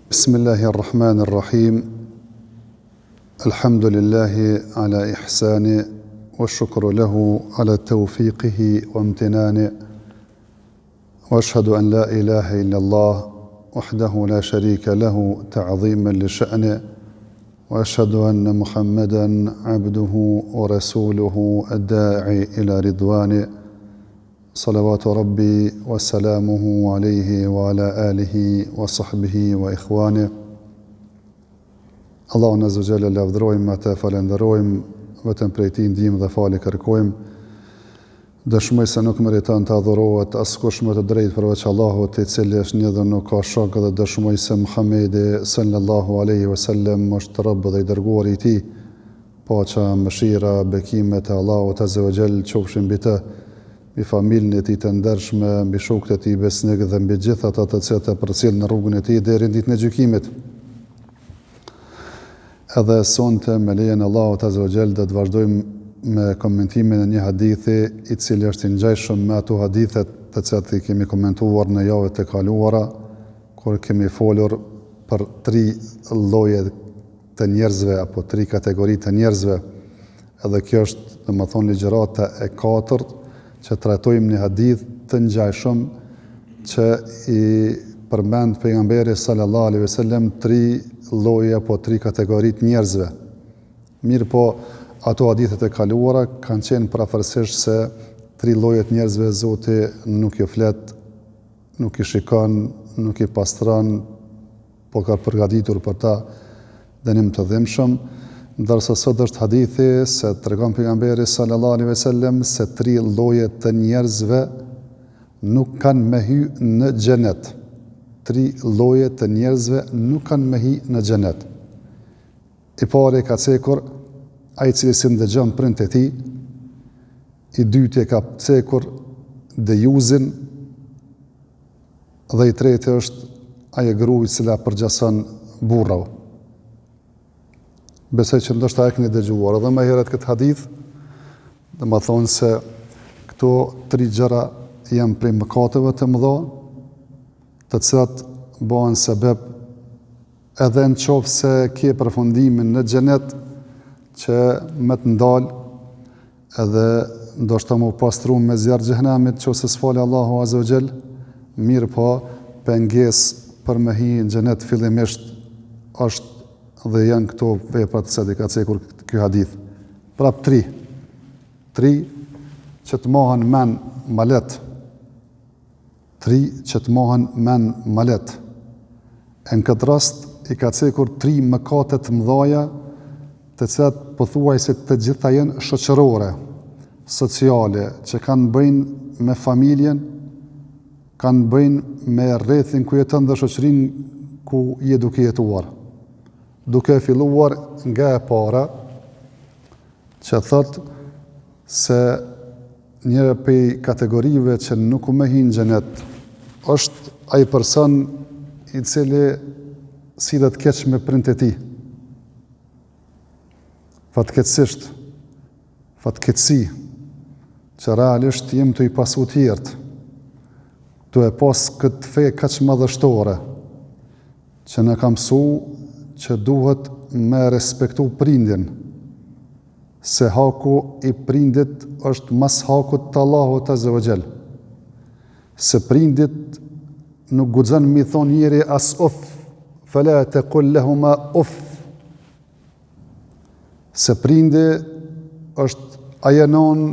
Bismillahirrahmanirrahim. Alhamdulillahi ala ihsani wa shukru lahu ala tawfiqihi wa imtinani wa ashhadu an la ilaha illa Allah wahdahu la sharika lahu ta'dhiman li sha'ni wa ashhadu anna Muhammadan abduhu wa rasuluhu ad-da'i ila ridwani salawatu rabbi wa salamuhu alayhi wa ala alihi wa sahbihi wa ikhwani. Allahun azza wa jalla lavdërojmë, atë falenderojmë, vetëm prej tij ndihmë dhe falë kërkojmë. Dëshmoj se nuk meriton të adhurohet askush më të drejtë përveç Allahut, i cili është një dhe nuk ka shok, dhe dëshmoj se Muhamedi sallallahu alaihi wasallam është Rabb dhe i dërguari i tij. Paqja, mëshira, bekimet e Allahut azza wa jalla qofshin mbi të, mbi familjen e tij të ndershme, mbi shokët e tij besnik dhe mbi gjithë ata të cilët e përcjellin në rrugën e tij deri në ditën e gjykimit. Edhe sonte me lejen e Allahut azza wa jalla do të vazhdojmë me komentimin e një hadithi i cili është i ngjashëm me ato hadithet të cilat i kemi komentuar në javët e kaluara, kur kemi folur për 3 lloje të njerëzve apo 3 kategori të njerëzve. Edhe kjo është, domethënë, ligjërata e 4 që trajtojmë një hadith të ngjashëm që i përmend pejgamberi sallallahu alaihi wasallam 3 lloje apo 3 kategori të njerëzve. Mirë po, ato hadithet e kaluara kanë qenë parafërsisht se 3 lloje të njerëzve Zoti nuk i flet, nuk i shikon, nuk i pastron, po ka përgatitur për ta dënim të dhimbshëm. Ndërsa sot është hadithi se tregon pejgamberi sallallahu alaihi wasallam se 3 lloje të njerëzve nuk kanë me hy në xhenet. 3 lloje të njerëzve nuk kanë me hy në xhenet. I pari ka cekur ai i cili si ndëgjon prindët e tij, i dyti e ka cekur dejuzin, dhe i treti është ai gruaja e cila përgjason burrau. Besoj që ndoshta e keni dëgjuar edhe më herët këtë hadith, dhe më thonë se këto 3 gjëra janë prej mëkateve të mëdha, të cilat bëhen sebeb edhe në qoftë se ke përfundimin në xhenet që me të ndalë edhe ndoshta më pastru me zjarr xhenemit, nëse s'fali Allahu azza wa jall, mirë po pengesë për me hi në xhenet fillimisht është dhe janë këto vepra të cilat i ka cekur ky hadith. Prap 3 që të mohen men malet. 3 që të mohen men malet. Në këtë rast i ka cekur 3 mëkate të mëdha, të cilat pothuajse të gjitha janë shoqërore, sociale, që kanë bëjnë me familjen, kanë bëjnë me rrethin ku jeton dhe shoqërinë ku je duke jetuar. Duke filluar nga e para, që thot se një prej kategorive që nuk u me hi në xhenet është ai person i cili sillet keq me prindët e tij. Fatkeqësisht, fatkeqësi, që realisht jem të i pasu tjertë, të e pas këtë fe kaq madhështore, që në kam mësu që duhet me respektu prindin, se haku i prindit është mas hakut të Allahut azza wa jall. Se prindit nuk guxon mi thon njeri as uf, fala taqul lahuma uf. Se prindi është ajo non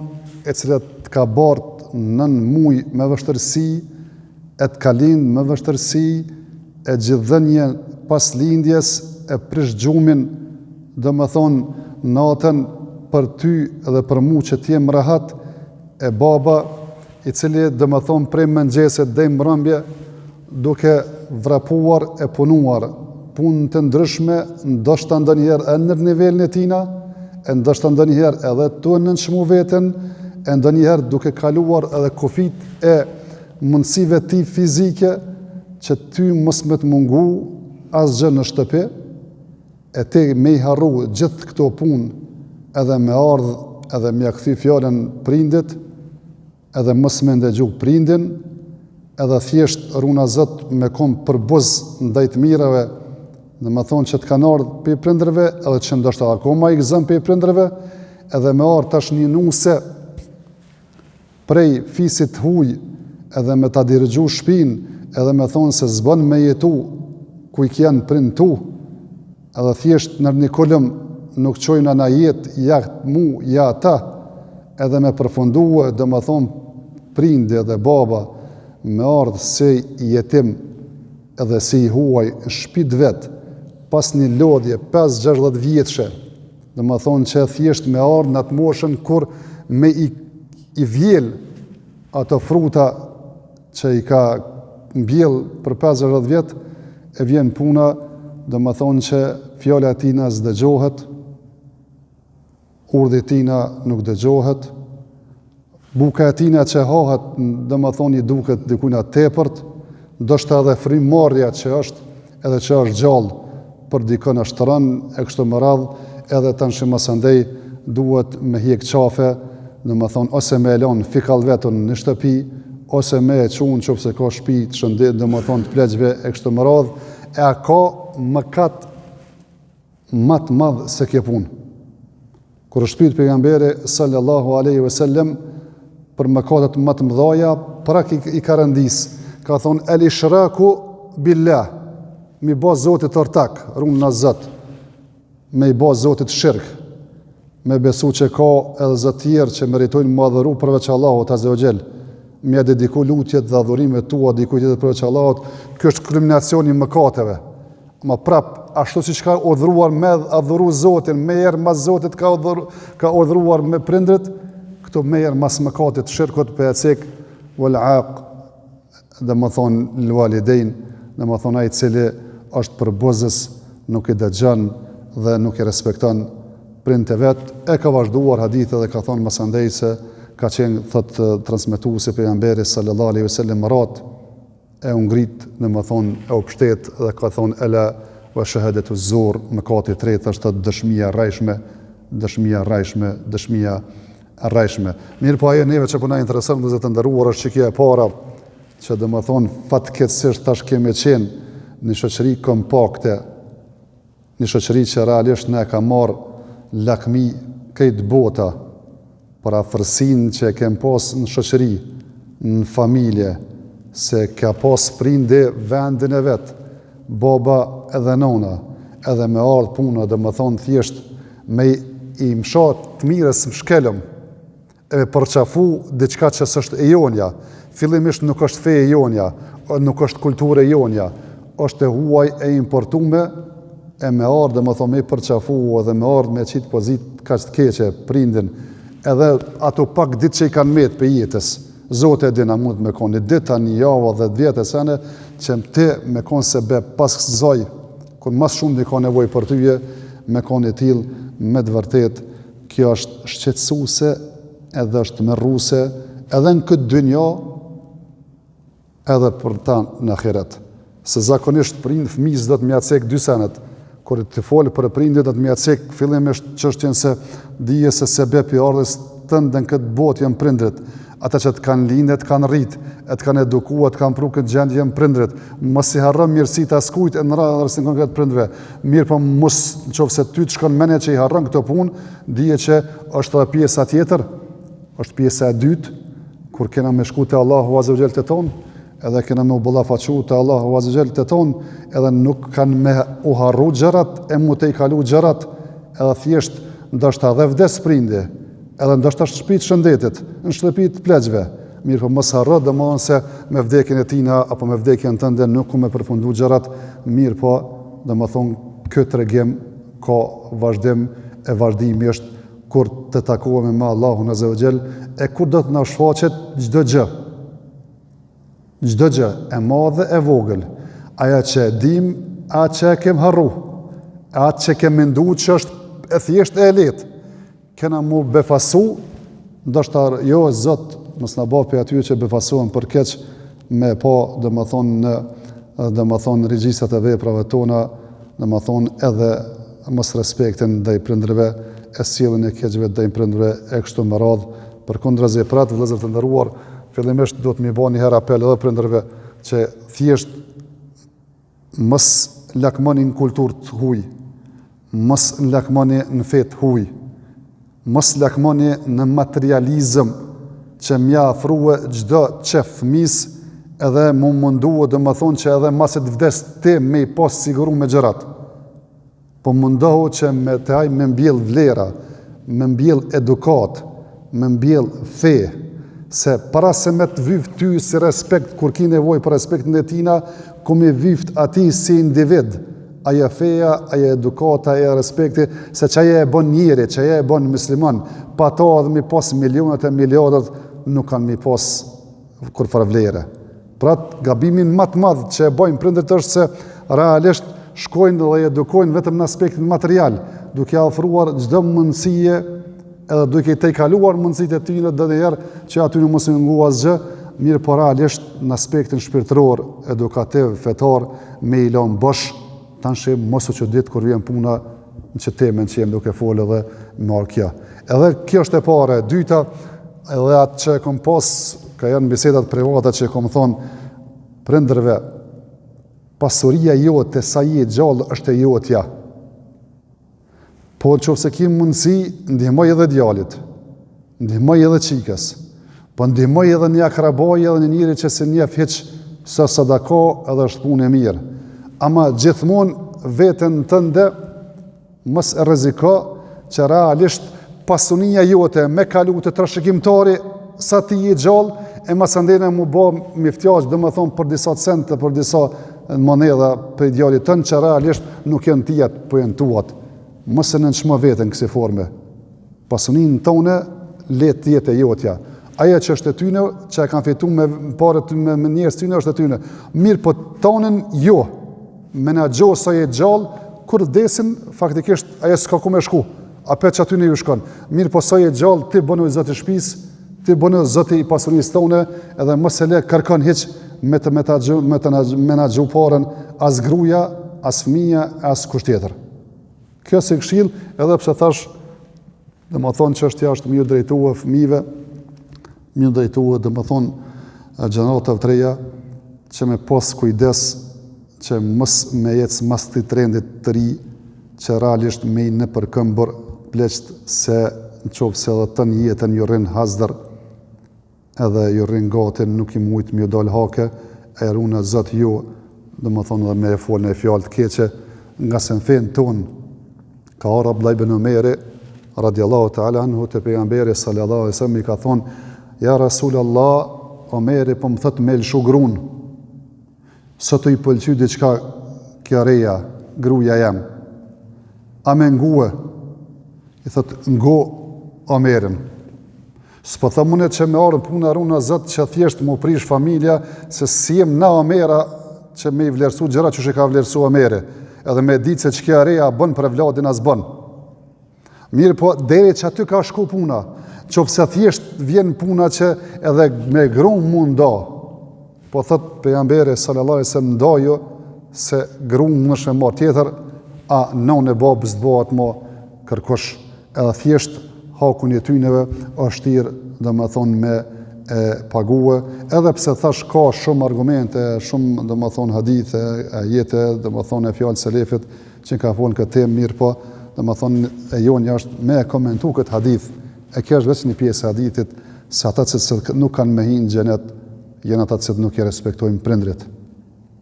e cila të ka bart nën muj me vështërsi, e të ka lind me vështërsi, e gjithdhënje pas lindjes, e prish gjumin, dhe më thonë natën për ty edhe për mu që t'jem rahat, e baba i cili dhe më thonë prej mëngjesit dhe mbrëmje duke vrapuar e punuar punë të ndryshme, ndoshta ndonjëherë edhe në nivelin e tina, e ndoshta ndonjëherë edhe tu nënçmu veten, e ndonjëherë duke kaluar edhe kufit e mundësive ti fizike që ty mos me të mungu asgjë në shtëpi, e ti me i harru gjithë këto punë edhe me ardhë edhe me kthy fjalën prindit, edhe mos me ndëgju prindin, edhe thjesht runa Zot me kom përbuz ndaj të mirave Dhe më thonë që të kanë ardhur për prindërve, edhe që ndoshta akoma i gëzën për prindërve, edhe me ardhur tash një nuse prej fisit huj, edhe me ta dirigju shpinë, edhe me thonë se zbën me jetu ku i kjenë prind tu, edhe thjesht në një kolëm nuk qojnë ana jetë, ja mu, ja ta, edhe me përfunduë, dhe me thonë prindi edhe baba, me ardhë se jetim edhe si i huaj në shpit vetë, pas një lodhje 5-60 vjetëshe, dhe me thonë që thjesht me ardhë në atë moshën kur me i vjel ato fruta që i ka mbjell për 5-60 vjetë, e vjen puna, dhe me thonë që fjala tina s'dëgjohet, urdhi tina nuk dëgjohet, buka e tina që hahet, dhe me thonë i duket dikujna tepërt, ndoshta edhe frymëmarrja që është, edhe që është gjallë, për dikën është rënë, e kështu me radhë, edhe të në shimë asandej duhet me hjek qafe, dhe me thonë, ose me elon fikall vetën në shtëpi, ose me e qunë që pëse ka shpi të shëndet, dhe me thonë të pleqve e kështu me radhë, e a ka mëkat matë madhë se kje punë. Kër është shpit pejgamberi sallallahu aleyhi ve sellem, për mëkatet matë mëdhaja, prak i ka rëndis, ka thonë, el ishraku billah, mi ba Zotit të ortak, runë në zëtë, me i ba Zotit shirk, me besu që ka edhe zëtë tjerë që meritojnë madhëru përveç Allahut azza wa jall, me dediku lutjet dhe adhurimet tua dikuj tjetër përveç Allahut, kjo është kriminacioni mëkateve. Ma prap, ashtu si që ka udhruar me adhuru Zotin, me erë mas Zotit ka udhruar me prindrit, këto me erë mas mëkatit shirkut për e cek, wal aq, dhe më thonë l'walidein, dhe më thonë ai cili është për buzës, nuk i dëgjon dhe nuk i respekton prindët e vet, e ka vazhduar hadithe dhe ka thonë më andej se ka qenë thotë transmetuesi pejgamberi sallallahu alaihi wasallam rat e u ngrit, dhe më thonë e u pshtet dhe ka thonë ela wa shahadatu zur, mëkati i tretë është dëshmia e rrajshme. Mirë po ajo neve që po na intereson dhe të nderuar është çka e para, që dhe më thonë fatkeqësisht tash kemi qenë një shoqëri kompakte, një shoqëri që realisht ne ka marrë lakmi këtë bota për afërsinë që e kem pas në shoqëri, në familje, se ka pas prindi vendin e vetë, baba edhe nona, edhe me ardhë puna dhe më thonë thjesht me i mshat të mirës më shkelëm, e me përqafu diçka që s'është e jonja, fillimisht nuk është fe e jonja, nuk është kulturë e jonja, është e huaj e importume, e me ardhë dhe më thonë me i përqafu edhe me ardhë me qitë pozit ka që të keqe prindin, edhe ato pak ditë që i kanë metë për jetës, Zote e dina mund me konë një dita, një java dhe 10 vjetë e sene, që më te me konë se be pas këzoj, kur mas shumë një ka nevoj për tyje, me konë i tilë, me të vërtet, kjo është shqetësuse, edhe është merruse, edhe në këtë dynja, edhe për ta në ahiret. Se zakonisht prind fëmijës do të mja cek 2 senet, kur të folë për prindit do të mja cek fillimisht çështjen se dije se sebepi i ardhes tënde në këtë botë janë prindrit, ata që të kanë lindë, të kanë rrit, të kanë edukuar, të kanë pru këtë gjendje janë prindrit. Mos i harron mirësitë askujt e në radhën e këtë prindve. Mirë po mos nëse ty të shkon mendja që i harron këtë punë, dije që është edhe pjesa tjetër, është pjesa e dytë, kur kena me shku te Allahu azza wa jall te ton, edhe kena me u ballafaqu te Allahu azza wa jall te ton, edhe nuk kanë me u harru gjërat, e mu te i kalu gjërat, edhe thjesht ndoshta edhe vdes prindi, edhe ndoshta shtëpi të shëndetit, në shtëpi të pleqve. Mirë po mos harro domosdoshmë se me vdekjen e tina apo me vdekjen tënde nuk ku me përfundu gjërat, mirë po domethënë ky tregim ka vazhdim e vazhdimi është kur të takohemi me Allahun azza wa jall e kur do të na shfaqet çdo gjë. Çdo gjë e madhe e vogël, ajo që dim, atë që kem harru, atë që kem menduar që është e thjeshtë e lehtë. Kena mu befasu, ndoshta jo Zot mos na bëj për aty që befasohen për keq me pa domethënë regjistrat e veprave tona, domethënë edhe mos respektin ndaj prindërve, e sjelljen e keqve ndaj prindërve e kështu me radhë. Përkundrazi pra të vëllezër të nderuar, fillimisht duhet më bëni një herë apel edhe prindërve që thjesht mos lakmoni në kulturë të huj, mos lakmoni në fetë huj, mos lakmoni në materializëm që mja afrua gjdo që fëmis edhe mu munduo dhe më thonë që edhe maset vdes ti me i pas siguru me gjërat. Po mundohu që me të haj me mbjell vlera, me mbjell edukat, me mbjell fe, se para se me të vyft ty si respekt, kur ki nevoj për respektin e tina, ku me vyft ati si individ, aja feja, aja edukata, aja respekti, se që aja e bon njeri, që aja e bon musliman, pa ta edhe mi pas milionat e miliardat, nuk kanë mi pas kur far vlere. Pra gabimin më të madh që e bojnë prindërit është se realisht shkojnë dhe edukojnë vetëm në aspektin material, duke ofruar çdo mundësie edhe duke i tejkaluar mundësitë e tyre dhe njerë që aty nuk mos i ngua asgjë, mirë po realisht në aspektin shpirtëror, edukativ, fetar, me i lënë bosh, tanë mos u çudit kur vjen puna në që temen që jem duke folë dhe marrë kjo. Edhe kjo është e para, e dyta, edhe atë që kom pas, ka janë bisedat private që kom thonë prindërve, pasuria jote sa je gjallë është e jotja. Po nëse ki mundësi, ndihmoj edhe djalit, ndihmoj edhe qikës, po ndihmoj edhe një akrabaj edhe një njëri që se njef hiq sa sadaka edhe është punë e mirë. Ama gjithmonë veten tënde mos e rreziko që realisht pasunia jote me kalu të trashëgimtari sa ti je gjallë, e masandene mu bo miftjaq, dhe më thonë për disa centë, për disa moneda për idealit tënë, që realisht nuk janë tijat, po janë tuat. Mëse në nëshma vetën kësi forme. Pasunin tonë, letë jetë e jotja. Aja që është e tyne, që e kanë fitu me parët me njerës tyne, është e tyne. Mirë, po tonën jo, me në gjohë sa jetë gjallë, kur vdesin, faktikisht, aja s'ka ku me shku, apet që aty në ju shkon. Mirë, po sa jetë gjallë, ti bënu i zëti shpis, ti bënë zëti i pasunisë tone, edhe mos e le kërkon hiq me na gjuh parën as gruja, as fëmija, as kusht tjetër. Kjo si këshill, edhe pse thash, dhe më thonë që është jashtë mjë drejtuë fëmive, mjë drejtuë dhe më thonë gjeneratëve të reja, që me pas kujdes, që mos me jetës mas të trendit të ri, që realisht me i në përkëmbër pleqt se në qovë se edhe të një jetën ju rinë hazdër, edhe ju rinë gatin, nuk i mujtë mjë dalë hake, e runa zëtë ju, dhe më thonë dhe me e folën e fjallë të keqe, nga se në fejnë tonë, ka arë Abdullah ibn Umeri, radiallahu ta'ala anhu, të pejgamberi sallallahu alaihi wasallam i ka thonë, ja Rasulallah, Omeri po më thëtë me lëshu grunë, së të i pëlqy diqka kjo reja, gruja jam, a me ngue, i thëtë ngo Omerin. S'po thëmunet që me arën puna runa zëtë që thjesht më prish familja, se si jem na Omera që me i vlerësu gjëra që ka vlerësu Omeri, edhe me ditë se që kjo reja bën për vladin as bën. Mirë po, deri që aty ka shku puna, qofse thjesht vjen puna që edhe me grunë mund da, po thëtë pejgamberi sallallahu alaihi wasallam ndaju se grunë më nëshme marë tjetër, a non e babës të bëhat ma kërkosh, edhe thjesht hakun e tyneve është tirë dhe me thonë me paguë, edhe pse thash ka shumë argumente, shumë dhe me thonë hadithe, ajete, dhe me thonë e fjallë selefit, që ka folën këtë temë mirë po, dhe me thonë e jonja është me komentu këtë hadith, e kjo është veç një pjesë e hadithit, se ata që nuk kanë me hinë gjenet, jenë ata që nuk i respektojnë prindrit.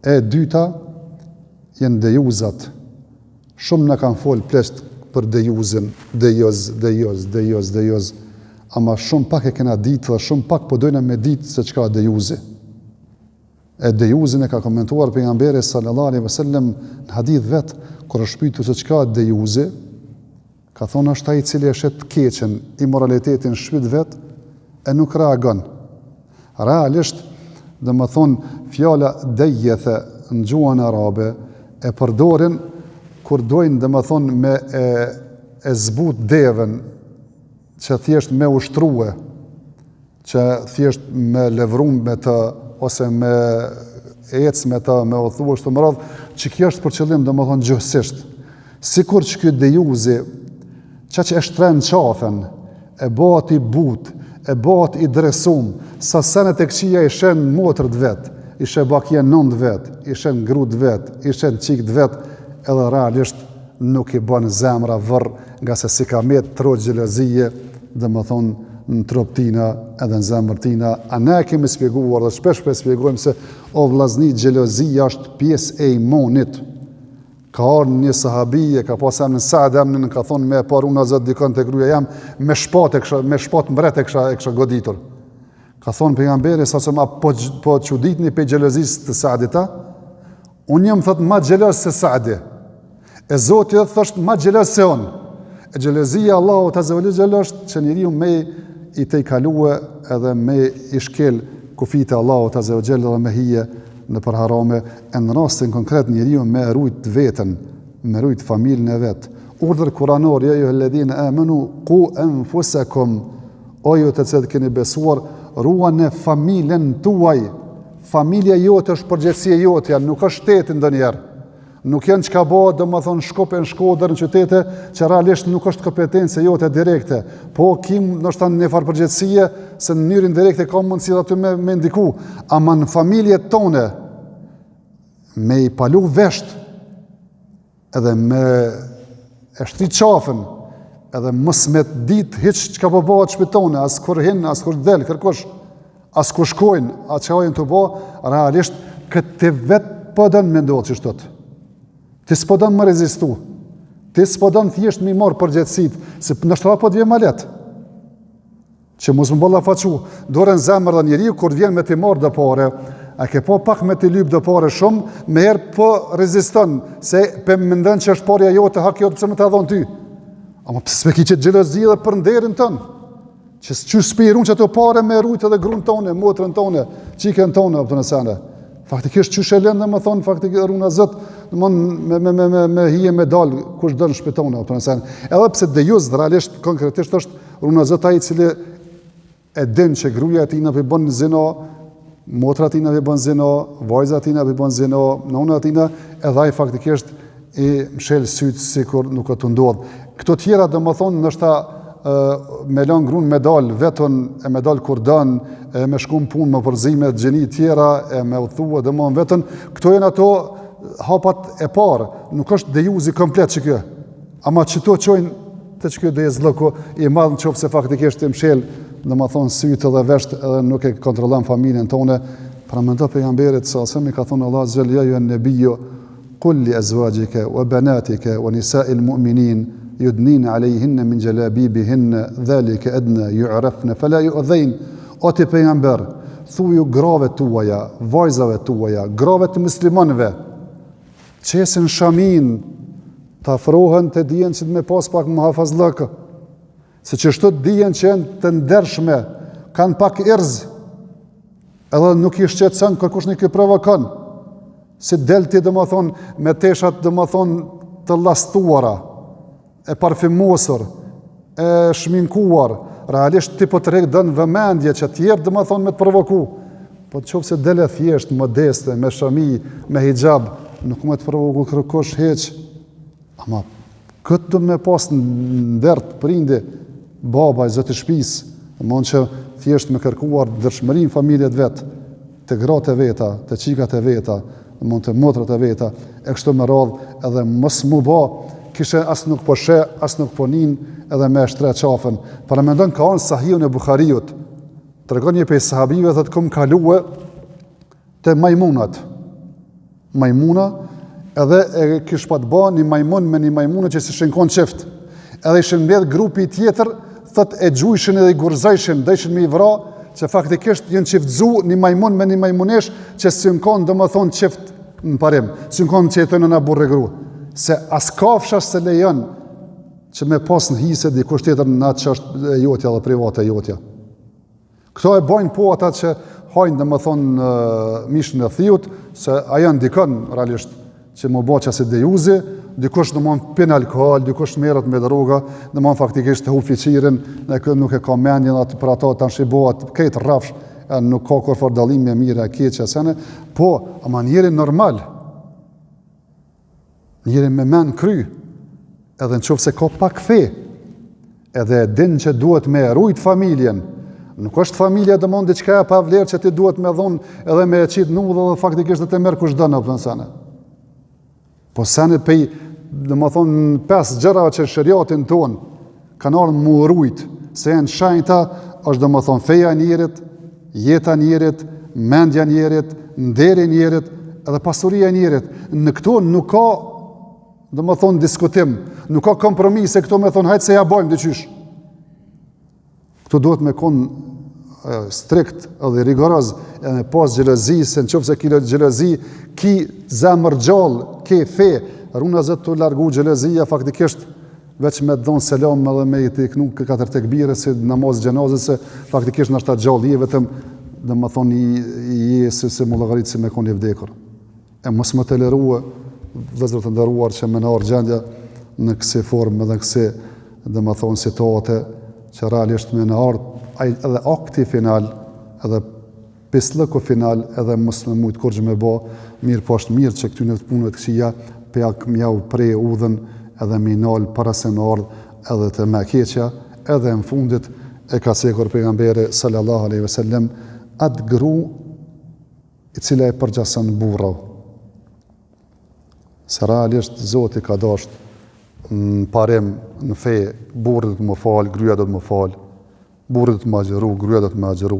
E dyta, jenë dejuzat, shumë në kanë folë plesht për dejuzin, dejoz, ama shumë pak e kena ditë dhe shumë pak po dojna me ditë se qka dejuzi. E dejuzin e ka komentuar pejgamberi sallallahu alaihi wasallam në hadith vetë, kur është pytur se qka dejuzi, ka thonë është ai i cili e shet keqen, imoralitetin shpit vetë, e nuk reagon. Realisht, dhe më thonë, fjala dejjethe në gjuhën arabe, e përdorin kur dojnë dhe më thonë me e zbut devën, që thjesht me ushtruhe, që thjesht me levrum me të, ose me ecë me të, me othu është të më radhë, që kjo është për qëllim dhe më thonë gjëhësisht. Sikur që kjo dejuzi, që e shtren qafen, e bëhat i but, e bëhat i dresum, sa senet e këqia i shenë motër të vetë, ishe bakje nëndë vetë, ishe në grudë vetë, ishe në qikë vetë, edhe realisht nuk i bën zemra vërë, nga se si ka metë trojë gjelozije, dhe më thonë në trup tina edhe në zemër tina. A ne kemi spjeguar dhe shpesh për spjegojmë se o vllazni, xhelozia është pjesë e imanit. Ka ardhur një sahabije, ka pasur në Sa'd emrin, ka thonë me par unë Zot dikon te gruaja jam, me shpat mbret e kisha goditur. Ka thonë pejgamberi sa ma po çuditni pe xhelozisë të Sa'dita, unë jam thot ma xheloz se Sa'di. E Zoti thoshte ma xheloz se unë. E xhelozia Allahu ta zëvëllë është që njeriu me i te i kalue edhe me i shkel kufite Allahu ta zëvëllë dhe me hije në për harame, e në rastin konkret njeriu me rujt vetën, me rujt familjen e vetë. Urdhër kuranor, ja ju alladhina amanu qu anfusakum, o ju të cilët keni besuar, ruani familjen tuaj. Familja jote është përgjegjësia jote, nuk është shteti ndonjëherë. Nuk janë çka bëhet, domethënë Shkope në Shkodër në qytete që realisht nuk është kompetencë jote direkte, po kim ndoshta në far përgjegjësie se në mënyrë indirekte ka mundësi aty me ndiku, ama në familjet tone me i palu vesht edhe me e shtri qafën edhe mos me ditë hiç çka po bëhet shpitone, as kur hin, as kur del kërkosh, as ku shkojnë, as çka janë të bë, realisht këtë vet po don mendohet që shtot. Ti s'po don më rezistu. Ti s'po don thjesht më marr përgjegjësitë, se ndoshta po të vjen më lehtë. Që mos më ballafaqu, dorën zemër dhe njeriu kur vjen me të marr do pore, a ke po pak me të lyp do pore shumë, më herë po reziston, se pe mendon që është porja jote, hak jote pse më ta dhon ty. Ama pse s'me ki që xhelozi edhe për nderin tën? Që çu spirun që ato pare me rujt edhe grun tonë, motrën tonë, çikën tonë apo në sene. Faktikisht çu lën dhe më thon faktikisht runa Zot, domthon me hije me dal kush don shpëton apo nëse edhe pse dejuz realisht konkretisht është runa Zot ai i cili e din që gruaja e tij na bën zino, motra e tij na bën zino, vajza e tij na bën zino, nona e tij edhe ai faktikisht i mshel syt sikur nuk ka të ndodh. Këto tjera domthon ndoshta me lën grun me dal vetën e me dal kur don, e me shkum punë me përzime të gjeni tjera, e me udhthua domon vetën, këto janë ato hapat e parë, nuk është dejuzi komplet që kjo. Ama çto çojnë të çka do jezllëku i madh nëse faktikisht i mshel, domethën sytë dhe vesht edhe nuk e kontrollon familjen tonë. Pra mendo pejgamberit sa mi ka thonë Allah xhel ya ayyuhan nabiyyu qul li azwajika wa banatika wa nisa'il mu'minin yudnin alayhinna min jalabibihinna dhalika adna yu'rafna fala yu'dhain. O ti pejgamber, thuju grave tuaja, vajzave tuaja, grave të muslimanëve, qesin shamin, të afrohen të dijen që të me pas pak muhafazllëk, se që shtot dijen që janë të ndershme, kanë pak irz, edhe nuk i shqetëson kërkush nuk i provokon, si delti domethën me teshat domethën të llastuara, e parfymosur, e shminkuar, realisht ti po të don vëmendje që tjerë domethën me të provoku, po nëse dele thjesht modeste, me shami, me hijab, nuk më të provoku kërkush hiç. Ama këtë do me pas në dert prindi, baba i zoti shtëpisë, domthonjë që thjesht me kërkuar dëshmërinë familjet vet, të gratë e veta, të çikat e veta, domthonjë të motrat e veta, e kështu me radhë, edhe mos mu bë kishe as nuk po sheh, as nuk po nin, edhe me shtret qafën. Para mendon ka on Sahihun e Buhariut. Tregon një prej sahabive thotë kom kalue te majmunat. Majmuna edhe e kish pat bë një majmun me një majmunë që si shinkon çift. Edhe ishin mbledh grupi tjetër, thotë e gjujshin edhe i gurzojshin, deshin me i vra, që faktikisht janë çiftzu një majmun me një majmunesh që shinkon domethën çift në parim. Shinkon që jetojnë në burrë gru. Se as kafsha se lejon që me pas në hise dikush tjetër në atë që është jotja dhe private jotja. Këto e bojnë po ata që hajnë dhe më thonë mishën e thijut, se a janë dikën realisht që më bo që asë dejuzi, dikush në mund pin alkohol, dikush merret me droga, në mund faktikisht të hu fiqirin, nuk e ka mendjen atë për ato të anshibohat, këtë rafsh, nuk ka kur fordallim e mire e keqe asene, po, ama njeri normal, njeri me men kry, edhe në qofë se ka pak fe, edhe din që duhet me rujt familjen, Nuk është familja domon diçka e pavlerë që ti duhet me dhon edhe me qit nudhë dhe faktikisht të merr kush don apo sene. Po sene pe domethën 5 gjërave që shariatin ton kanë ardhur mu rujt, se janë shenjta, është domethën feja e njerit, jeta e njerit, mendja e njerit, nderi i njerit, edhe pasuria e njerit. Në këto nuk ka domethën diskutim, nuk ka kompromis se këto me thon hajtë se ja bëjmë dyqysh. Këto duhet me kon strikt edhe rigoroz, edhe me pas xhelozi, se nëse ki xhelozi, ki zemër gjallë, ki fe, runa zot të largu xhelozia faktikisht veç me dhon selam edhe me i knu katër tekbire si namaz xhenazës, se faktikisht në ashta gjallë i vetëm domethën i se mullagarit si me kon i vdekur. E mos më tolerua vëllezër të nderuar që më na gjendja në kësaj formë edhe kësaj domethën situate që realisht më na edhe akti final, edhe pislëku final, edhe mos më mujt kurrë me bë, mirë po është mirë që këty në punëve të këqija pejak mjau prej udhën edhe më nal para se më ardh edhe të më keqja, edhe në fundit e ka sekur pejgamberi sallallahu alaihi wasallam atë gru i cila e përgjason burrë. Se realisht Zoti ka dashur në parim, në fe, burri do të më fal, gruaja do të më fal. Burri do të më agjëru, gruaja do të më agjëru.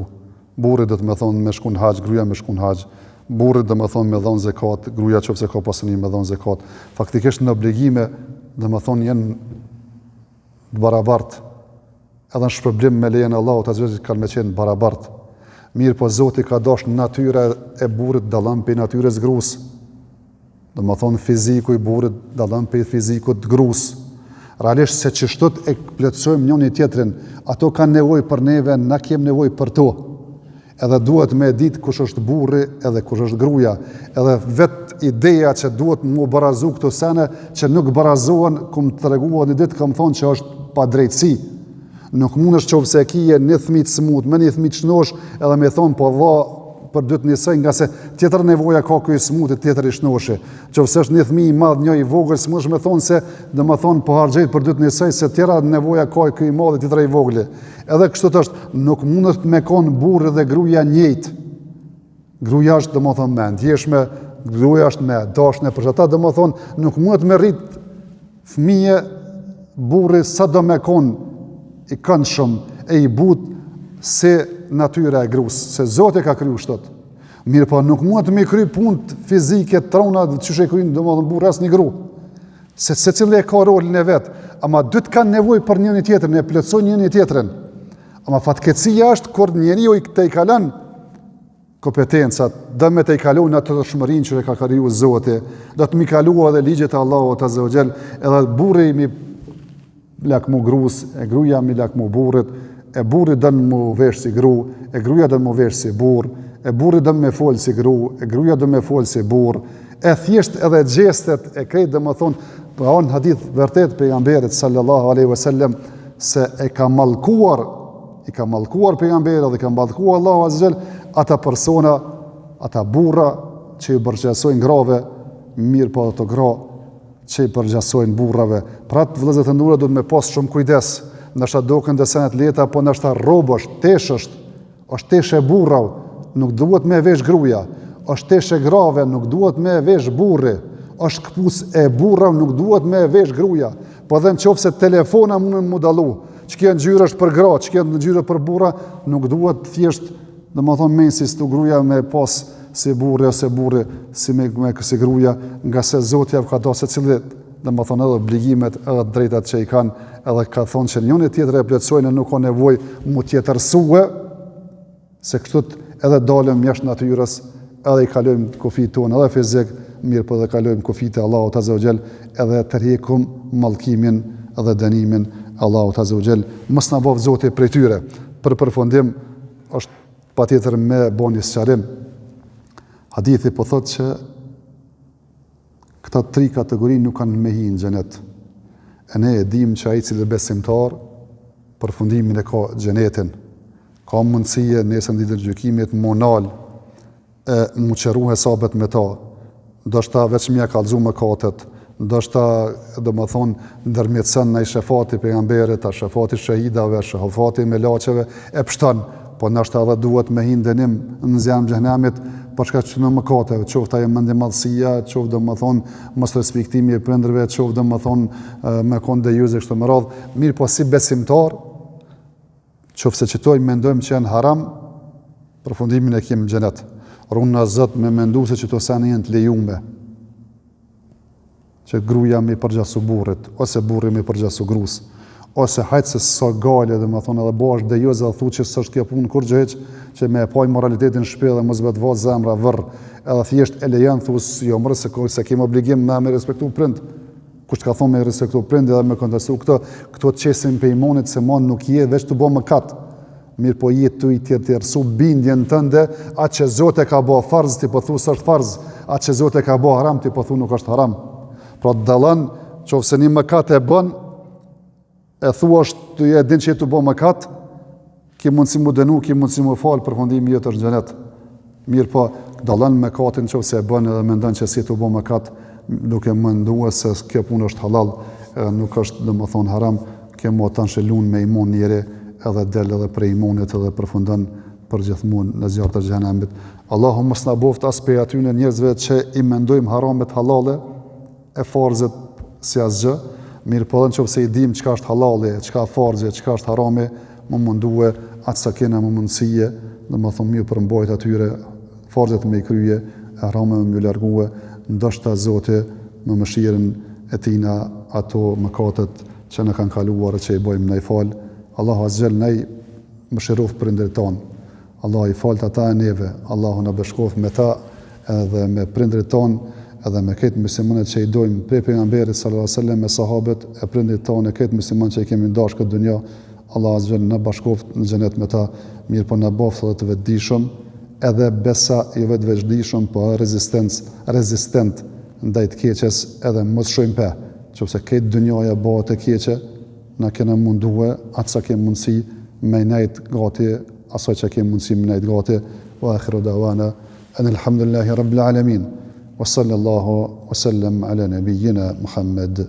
Burri do të më thonë me shkon haxh, gruaja me shkon haxh. Burri do më thonë me dhon zakat, gruaja nëse ka pasuni me dhon zakat. Faktikisht në obligime do më thonë janë të barabartë. Edhe në shpërblim me lejen e Allahut azza kanë me qenë barabartë. Mirë po Zoti ka dashur natyra e burrit dallon prej natyrës gruas. Do më thonë fiziku i burrit dallon prej fizikut të gruas. Realisht se që shtot e plotësojmë njëri tjetrin, ato kanë nevojë për neve, na kemi nevojë për to. Edhe duhet me ditë kush është burri edhe kush është gruaja. Edhe vet ideja që duhet mu barazu këto sene që nuk barazohen, ku më treguan një ditë kam thonë që është pa drejtësi. Nuk mundesh qofse e kije një fëmijë të smut, me një fëmijë të shnosh, edhe me thonë po valla për dytë njësoj, nga se tjetër nevoja ka ky i smutit, tjetër i shnoshi. Qofse është një fëmijë i madh, një i vogël, s'mund me thonë se domethënë po harxhej për dytë njësoj, se tjera nevoja ka ky i madh, tjetër i vogël. Edhe kështu është, nuk mundet me kon burri dhe gruaja njëjtë. Gruaja është domethënë më ndjeshme, gruaja është më dashne, për ata domethënë nuk mundet me rrit fëmijë burri sa do me kon i këndshëm e i but se natyra e gruas, se Zoti ka kriju kështu. Mirë po nuk mund të më kry punë fizike trona që e kryin domethënë burri as një gru. Se secili e ka rolin e vet, ama dy të kanë nevojë për njëri tjetrin, e plotësojnë njëri tjetrin. Ama fatkeqësia është kur njeriu i të kalon kompetencat, do me të kalon ato dëshmërinë që e ka kriju Zoti, do të mi kalua edhe ligjet e Allahut azza wa xal, edhe burri mi lakmu gruas, e gruaja mi lakmu burrit, e burri dën mu vesh si gru, e gruaja dën mu vesh si burr, e burri dën me fol si gru, e gruaja dën me fol si burr. E thjesht edhe gjestet e krejt domethënë, po on hadith vërtet pejgamberit sallallahu alaihi wasallam se i ka mallkuar pejgamberi dhe ka mallkuar Allahu azza wajal ata persona, ata burra që i përgjasojnë grave, mirë po ato gra që i përgjasojnë burrave. Pra të vëllezër të nderuar, duhet me pas shumë kujdes. Ndoshta duken desenet leta, po ndoshta rrobë është, tesh është tesh e burrav, nuk duhet me vesh gruaja. Është tesh e grave, nuk duhet me vesh burri. Është këpuc e burrav, nuk duhet me vesh gruaja. Po edhe nëse telefona mundën mu dallu, ç'kjo ngjyrë është për gra, ç'kjo ngjyrë për burra, nuk duhet thjesht, domethënë mensis tu gruaja me pas si burri ose burri si me si gruaja, nga se Zoti ka dhënë secili domethënë edhe obligimet edhe drejtat që i kanë, edhe ka thonë që njëri tjetër e plotësojnë, nuk ka nevojë mu tjetërsue, se kështu edhe dalëm jashtë natyrës, edhe i kalojmë kufit tonë edhe fizik, mirë po edhe kalojmë kufit e Allahut azza wa xal, edhe tërhekum mallkimin edhe dënimin Allahut azza wa xal. Mos na bëv Zoti prej tyre. Për përfundim është patjetër me bën sqarim. Hadithi po thotë që këta 3 kategori nuk kanë me hi në xhenet. E ne e dim që ai i cili besimtar përfundimin e ka xhenetin. Ka mundësie nesër ditën e gjykimit monal e mu qeru hesabet me ta. Ndoshta veç mja kallëzu mëkatet, ndoshta domethënë ndërmjetson ai shefati pejgamberit, ai shefati shahidave, shefati me laçeve, e pshton. po nashta edhe duhet me hinë dënim në zjarrin e xhenemit për shkak të mëkateve, qoftë ajo mendimallësia, qoftë domethënë mos respektimi i prindërve, qoftë domethënë me kon dejuse kështu me radhë. Mirë, po si besimtar, qoftë se çitoj mendojmë që janë haram, përfundimin e kemi në xhenet. Rrunë në Zot me mendu se çto sa janë të lejume. Që gruaja me përgjasu burrit, ose burri me përgjasu gruas, ose hajtë se sa gale dhe më thonë edhe bash dhe jozë dhe thu që së është kjo punë kur gjëheq që me e paj moralitetin shpe dhe mos bet vatë zemra vërë edhe thjesht e lejen thus jo mërë se kem obligim me respektu prind kusht ka thonë me respektu prind edhe me kontestu këto qesin pe imonit se mon nuk je veç të bo më katë mirë po jetë tu i tjerë su bindjen tënde atë që Zotë e ka bo farz ti po thu së është farz atë që Zotë e ka bo haram ti po thu nuk është haram pra të dalën qofë se një më katë e bën e thua është të e din që e të bo më katë, ki mundësi mu dënu, ki mundësi mu falë, përfundimi jetë është xhenet. Mirë po, dalën me katin që se e bënë edhe me ndonë që si të bo më katë, duke më ndua se kjo punë është halal, nuk është dhe më thonë haram, kjo mo të nshëllun me imun njëri, edhe del edhe prej imunit edhe përfundon për gjithmonë në zjarë të xhenemit. Allahu mos na boft as pe atyne njerëzve që i mendojmë haramet halale, e farzet si asgjë, mirë po dhe në qofë se i dim qka është halali, qka farzje, qka është harami, më munduhe atë sa kena më mundësie, dhe më thonë mjë përmbajt atyre, farzjet me i kryje, e harame me mjë largue, ndoshta Zoti me mëshirën e tina ato mëkatet që në kanë kaluar që i bojmë në i falë. Allahu azgjel nej më shirof prindrit tonë. Allah i falët ata e neve, Allahu në bëshkof me ta edhe me prindrit tonë, edhe me këtë muslimanët që i dojmë prej pejgamberit sallallahu alajhi wasallam me sahabët e prindrit tonë, këtë musliman që i kemi dashur këtë dunjë, Allah azza në bashkoft në xhenet me ta, mirë po na boft edhe të vetëdijshëm, edhe besa i vetëdijshëm, po rezistent ndaj të keqes, edhe mos shojmë pe, qofse këtë dunjaja bëhet e keqe, na kena mundue atë sa kemi mundësi me nejt gati, asaj që kemi mundësi me nejt gati, wa akhiru dawana alhamdulillahi rabbil alamin. وصلى الله وسلم على نبينا محمد